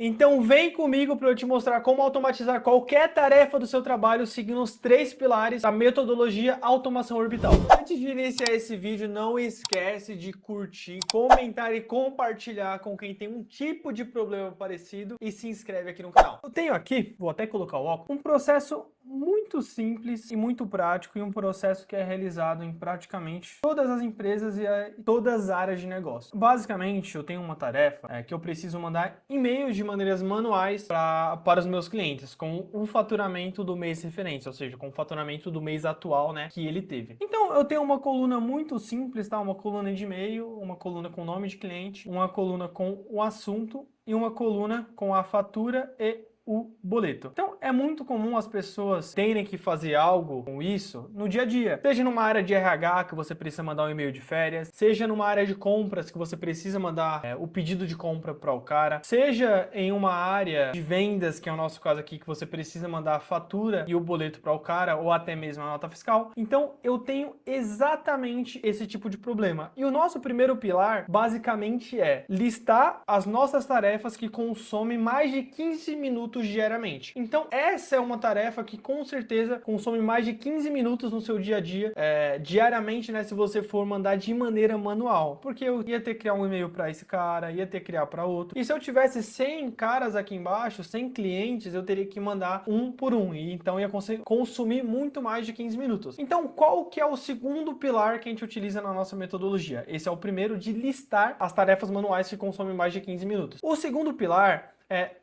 Então vem comigo para eu te mostrar como automatizar qualquer tarefa do seu trabalho seguindo os 3 pilares da metodologia automação orbital. Antes de iniciar esse vídeo, não esquece de curtir, comentar e compartilhar com quem tem um tipo de problema parecido e se inscreve aqui no canal. Eu tenho aqui, vou até colocar o óculos, um processo muito simples e muito prático e um processo que é realizado em praticamente todas as empresas e todas as áreas de negócio. Basicamente, eu tenho uma tarefa que eu preciso mandar e-mails de maneiras manuais para os meus clientes, com o faturamento do mês referência, ou seja, com o faturamento do mês atual, né, que ele teve. Então, eu tenho uma coluna muito simples, tá? Uma coluna de e-mail, uma coluna com o nome de cliente, uma coluna com o assunto e uma coluna com a fatura e o boleto. Então, é muito comum as pessoas terem que fazer algo com isso no dia a dia. Seja numa área de RH que você precisa mandar um e-mail de férias, seja numa área de compras que você precisa mandar o pedido de compra para o cara, seja em uma área de vendas, que é o nosso caso aqui, que você precisa mandar a fatura e o boleto para o cara, ou até mesmo a nota fiscal. Então, eu tenho exatamente esse tipo de problema. E o nosso primeiro pilar, basicamente, é listar as nossas tarefas que consomem mais de 15 minutos diariamente. Então, essa é uma tarefa que com certeza consome mais de 15 minutos no seu dia a dia, diariamente, né, se você for mandar de maneira manual. Porque eu ia ter que criar um e-mail para esse cara, ia ter que criar para outro. E se eu tivesse 100 caras aqui embaixo, 100 clientes, eu teria que mandar um por um. E então ia consumir muito mais de 15 minutos. Então, qual que é o segundo pilar que a gente utiliza na nossa metodologia? Esse é o primeiro, de listar as tarefas manuais que consomem mais de 15 minutos. O segundo pilar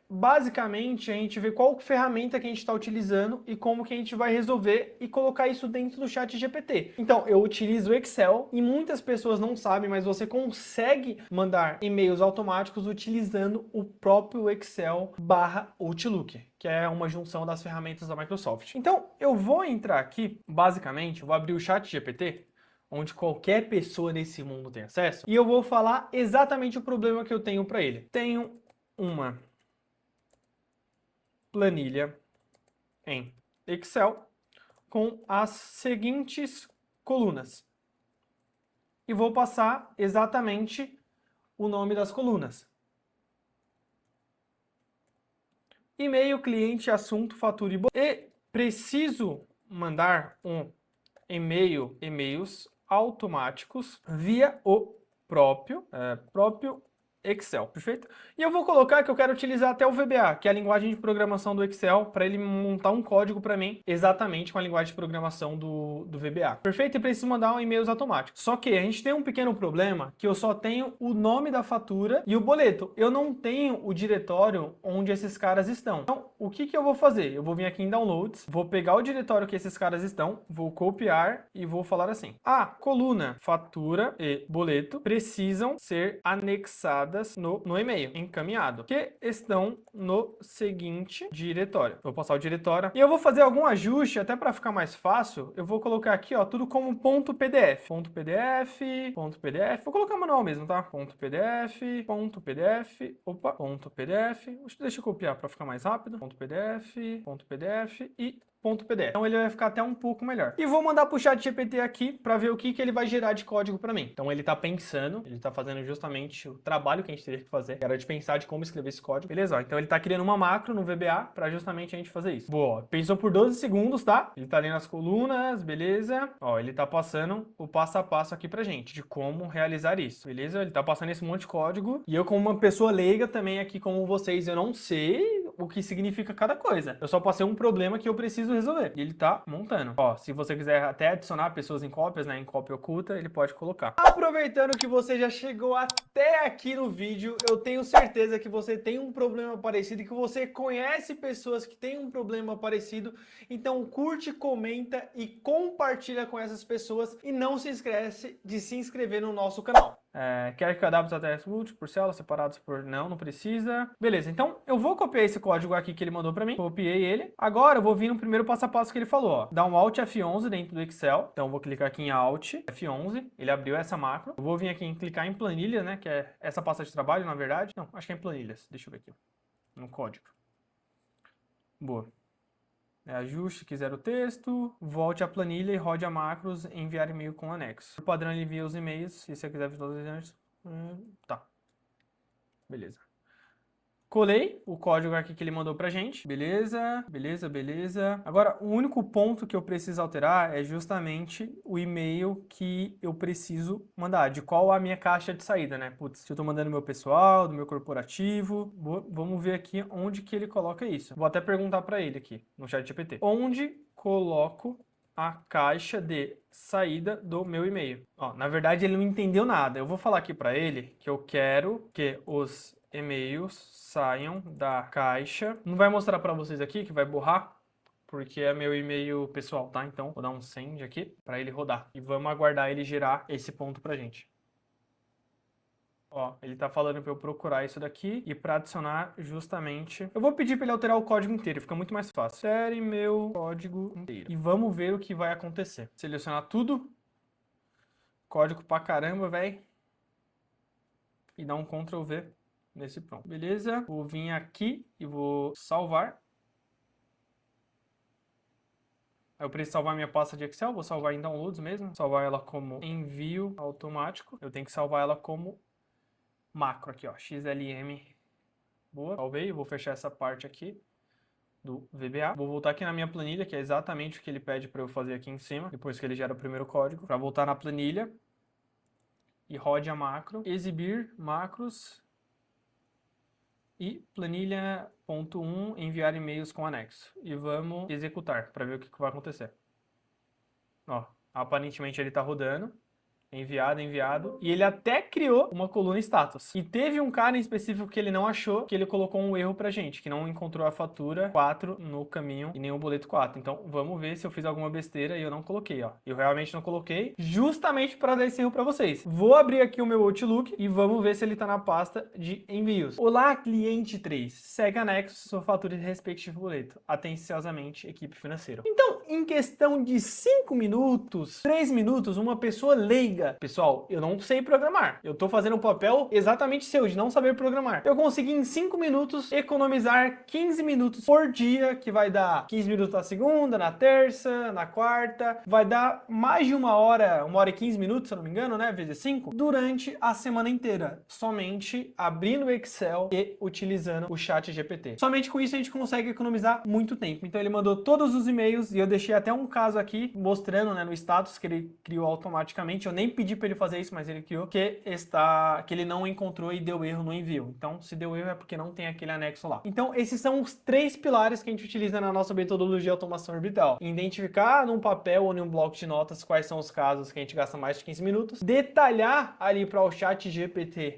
basicamente a gente vê qual ferramenta que a gente está utilizando e como que a gente vai resolver e colocar isso dentro do chat GPT. Então, eu utilizo o Excel e muitas pessoas não sabem, mas você consegue mandar e-mails automáticos utilizando o próprio Excel /Outlook, que é uma junção das ferramentas da Microsoft. Então, eu vou entrar aqui, basicamente, eu vou abrir o chat GPT, onde qualquer pessoa nesse mundo tem acesso, e eu vou falar exatamente o problema que eu tenho para ele. Tenho uma planilha em Excel com as seguintes colunas. E vou passar exatamente o nome das colunas. E-mail, cliente, assunto, fatura e boleto. E preciso mandar um e-mails automáticos via o próprio Excel, perfeito? E eu vou colocar que eu quero utilizar até o VBA, que é a linguagem de programação do Excel, para ele montar um código para mim exatamente com a linguagem de programação do VBA. Perfeito? E preciso mandar um e-mails automáticos. Só que a gente tem um pequeno problema, que eu só tenho o nome da fatura e o boleto. Eu não tenho o diretório onde esses caras estão. Então, o que eu vou fazer? Eu vou vir aqui em Downloads, vou pegar o diretório que esses caras estão, vou copiar e vou falar assim: a coluna fatura e boleto precisam ser anexadas no e-mail encaminhado, que estão no seguinte diretório. Vou passar o diretório e eu vou fazer algum ajuste, até para ficar mais fácil. Eu vou colocar aqui, ó, tudo como .pdf. .pdf. Vou colocar manual mesmo, tá? .pdf. Opa, .pdf. Deixa eu copiar para ficar mais rápido. .pdf e .pdf. Então ele vai ficar até um pouco melhor. E vou mandar pro chat GPT aqui para ver o que ele vai gerar de código para mim. Então ele tá pensando, ele tá fazendo justamente o trabalho que a gente teria que fazer, que era de pensar de como escrever esse código. Beleza, ó, então ele tá criando uma macro no VBA para justamente a gente fazer isso. Boa, pensou por 12 segundos, tá? Ele tá lendo as colunas, beleza? Ó, ele tá passando o passo a passo aqui pra gente, de como realizar isso, beleza? Ele tá passando esse monte de código, e eu como uma pessoa leiga também aqui como vocês, eu não sei o que significa cada coisa. Eu só passei um problema que eu preciso resolver. E ele tá montando. Ó, se você quiser até adicionar pessoas em cópias, né, em cópia oculta, ele pode colocar. Aproveitando que você já chegou até aqui no vídeo, eu tenho certeza que você tem um problema parecido e que você conhece pessoas que têm um problema parecido. Então curte, comenta e compartilha com essas pessoas e não se esquece de se inscrever no nosso canal. Quer que eu adapte os ATS múltiplos por célula, separados por... Não precisa. Beleza, então eu vou copiar esse código aqui que ele mandou pra mim. Copiei ele. Agora eu vou vir no primeiro passo a passo que ele falou, ó. Dá um Alt F11 dentro do Excel. Então eu vou clicar aqui em Alt F11. Ele abriu essa macro. Eu vou vir aqui em clicar em planilhas, né? Que é essa pasta de trabalho, na verdade. Não, acho que é em planilhas. Deixa eu ver aqui. No código. Boa. Ajuste, quiser o texto, volte à planilha e rode a macros enviar e-mail com anexo. Por padrão, ele envia os e-mails, se você quiser ver todos os antes. Tá. Beleza. Colei o código aqui que ele mandou pra gente. Beleza, beleza, beleza. Agora, o único ponto que eu preciso alterar é justamente o e-mail que eu preciso mandar, de qual a minha caixa de saída, né? Putz, se eu tô mandando meu pessoal, do meu corporativo, vamos ver aqui onde que ele coloca isso. Vou até perguntar pra ele aqui, no chat GPT. Onde coloco a caixa de saída do meu e-mail? Ó, na verdade, ele não entendeu nada. Eu vou falar aqui pra ele que eu quero que os e-mails saiam da caixa. Não vai mostrar pra vocês aqui, que vai borrar, porque é meu e-mail pessoal, tá? Então, vou dar um send aqui pra ele rodar. E vamos aguardar ele gerar esse ponto pra gente. Ó, ele tá falando pra eu procurar isso daqui e pra adicionar justamente... Eu vou pedir pra ele alterar o código inteiro, fica muito mais fácil. Insere meu código inteiro. E vamos ver o que vai acontecer. Selecionar tudo. Código pra caramba, velho. E dar um Ctrl V nesse pronto. Beleza? Vou vir aqui e vou salvar. Eu preciso salvar minha pasta de Excel, vou salvar em downloads mesmo. Salvar ela como envio automático. Eu tenho que salvar ela como macro aqui, ó, XLM. Boa, salvei, vou fechar essa parte aqui do VBA. Vou voltar aqui na minha planilha, que é exatamente o que ele pede para eu fazer aqui em cima, depois que ele gera o primeiro código. Para voltar na planilha e rode a macro, exibir macros e planilha.1 enviar e-mails com anexo. E vamos executar para ver o que vai acontecer. Ó, aparentemente ele está rodando. Enviado, enviado. E ele até criou uma coluna status. E teve um cara em específico que ele não achou, que ele colocou um erro pra gente, que não encontrou a fatura 4 no caminho e nem o boleto 4. Então, vamos ver se eu fiz alguma besteira e eu não coloquei, ó. Eu realmente não coloquei, justamente para dar esse erro pra vocês. Vou abrir aqui o meu Outlook e vamos ver se ele tá na pasta de envios. Olá, cliente 3. Segue anexo sua fatura de respectivo boleto. Atenciosamente, equipe financeira. Então, em questão de 5 minutos, 3 minutos, uma pessoa leiga. Pessoal, eu não sei programar. Eu tô fazendo um papel exatamente seu, de não saber programar. Eu consegui em 5 minutos economizar 15 minutos por dia, que vai dar 15 minutos na segunda, na terça, na quarta. Vai dar mais de 1 hora e 15 minutos, se eu não me engano, né? Vezes 5, durante a semana inteira. Somente abrindo o Excel e utilizando o chat GPT. Somente com isso a gente consegue economizar muito tempo. Então ele mandou todos os e-mails e eu deixei até um caso aqui mostrando, né, no status que ele criou automaticamente. Eu nem pedi para ele fazer isso, mas ele criou que ele não encontrou e deu erro no envio. Então, se deu erro é porque não tem aquele anexo lá. Então, esses são os 3 pilares que a gente utiliza na nossa metodologia de automação orbital. Identificar num papel ou num bloco de notas quais são os casos que a gente gasta mais de 15 minutos. Detalhar ali para o chat GPT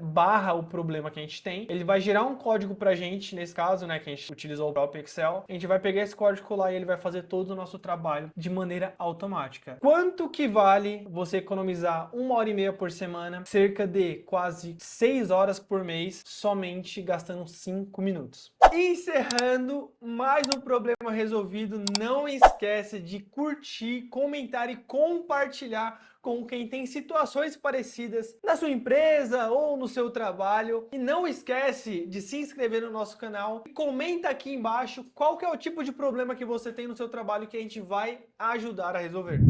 barra o problema que a gente tem. Ele vai gerar um código pra gente, nesse caso, né, que a gente utilizou o próprio Excel. A gente vai pegar esse código lá e ele vai fazer todo o nosso trabalho de maneira automática. Quanto que vale você economizar 1h30 por semana, cerca de quase 6 horas por mês, somente gastando 5 minutos. Encerrando, mais um problema resolvido. Não esquece de curtir, comentar e compartilhar com quem tem situações parecidas na sua empresa ou no seu trabalho. E não esquece de se inscrever no nosso canal e comenta aqui embaixo qual que é o tipo de problema que você tem no seu trabalho que a gente vai ajudar a resolver.